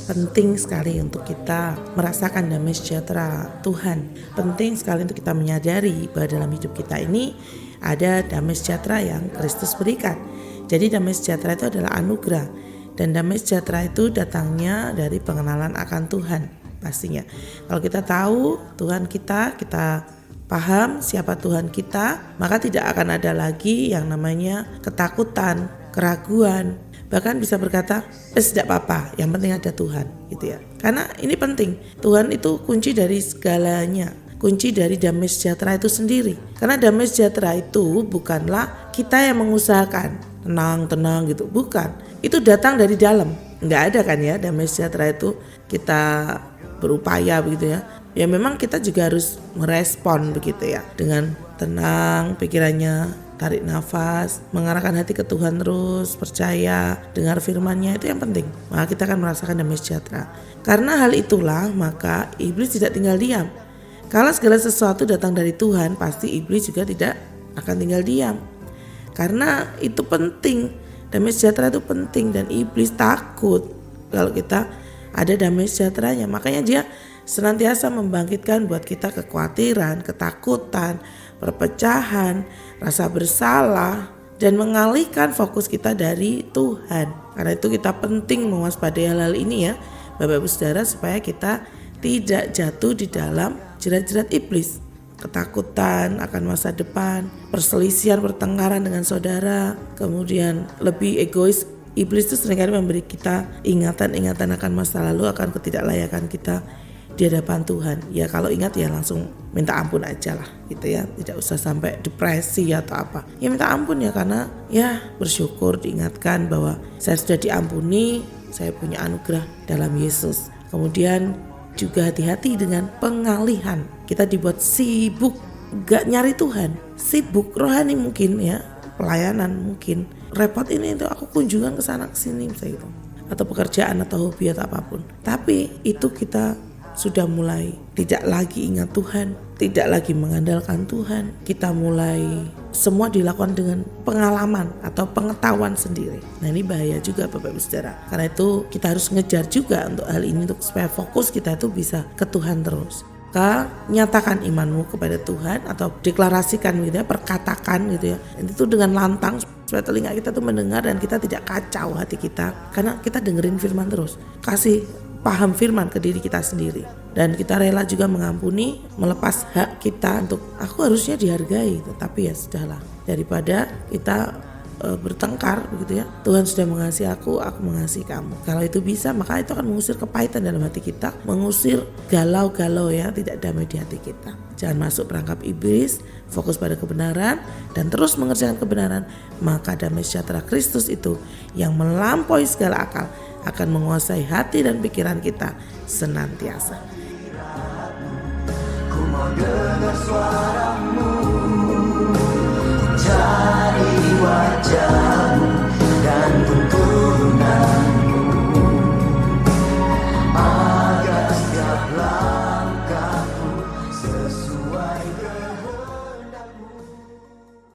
Penting sekali untuk kita merasakan damai sejahtera Tuhan. Penting sekali untuk kita menyadari bahwa dalam hidup kita ini ada damai sejahtera yang Kristus berikan. Jadi damai sejahtera itu adalah anugerah. Dan damai sejahtera itu datangnya dari pengenalan akan Tuhan pastinya. Kalau kita tahu Tuhan kita paham siapa Tuhan kita, maka tidak akan ada lagi yang namanya ketakutan, keraguan. Bahkan bisa berkata, tidak apa-apa, yang penting ada Tuhan, gitu ya. Karena ini penting, Tuhan itu kunci dari segalanya, kunci dari damai sejahtera itu sendiri. Karena damai sejahtera itu bukanlah kita yang mengusahakan, tenang gitu, bukan. Itu datang dari dalam, nggak ada kan ya damai sejahtera itu kita berupaya begitu ya. Ya memang kita juga harus merespon begitu ya, dengan tenang pikirannya, tarik nafas, mengarahkan hati ke Tuhan terus, percaya, dengar firman-Nya, itu yang penting. Maka kita akan merasakan damai sejahtera. Karena hal itulah maka iblis tidak tinggal diam. Kalau segala sesuatu datang dari Tuhan, pasti iblis juga tidak akan tinggal diam. Karena itu penting, damai sejahtera itu penting, dan iblis takut kalau kita ada damai sejahteranya. Makanya dia senantiasa membangkitkan buat kita kekhawatiran, ketakutan, perpecahan, rasa bersalah, dan mengalihkan fokus kita dari Tuhan. Karena itu kita penting mewaspadai hal-hal ini ya Bapak Ibu Saudara, supaya kita tidak jatuh di dalam jerat-jerat iblis. Ketakutan akan masa depan, perselisihan, pertengkaran dengan saudara, kemudian lebih egois. Iblis itu seringkali memberi kita ingatan-ingatan akan masa lalu, akan ketidaklayakan kita di hadapan Tuhan. Ya kalau ingat ya langsung minta ampun aja lah gitu ya, tidak usah sampai depresi atau apa. Ya minta ampun ya, karena ya bersyukur diingatkan bahwa saya sudah diampuni, saya punya anugerah dalam Yesus. Kemudian juga hati-hati dengan pengalihan. Kita dibuat sibuk, gak nyari Tuhan, sibuk rohani mungkin ya, pelayanan mungkin, repot ini itu aku kunjungan ke sana ke sini misalnya gitu, atau pekerjaan atau hobi atau apapun. Tapi itu kita sudah mulai tidak lagi ingat Tuhan, tidak lagi mengandalkan Tuhan. Kita mulai semua dilakukan dengan pengalaman atau pengetahuan sendiri. Nah ini bahaya juga Bapak Ibu Saudara. Karena itu kita harus ngejar juga untuk hal ini, untuk supaya fokus kita itu bisa ke Tuhan terus. Nyatakan imanmu kepada Tuhan atau deklarasikan gitu ya, perkatakan gitu ya. Itu dengan lantang supaya telinga kita tuh mendengar dan kita tidak kacau hati kita, karena kita dengerin firman terus. Kasih paham firman ke diri kita sendiri, dan kita rela juga mengampuni, melepas hak kita untuk aku harusnya dihargai, tetapi ya sudahlah, daripada kita bertengkar begitu ya. Tuhan sudah mengasihi aku mengasihi kamu. Kalau itu bisa, maka itu akan mengusir kepahitan dalam hati kita, mengusir galau-galau ya, tidak damai di hati kita. Jangan masuk perangkap iblis, fokus pada kebenaran dan terus mengerjakan kebenaran, maka damai sejahtera Kristus itu yang melampaui segala akal akan menguasai hati dan pikiran kita senantiasa. Ku mau dengar suaramu,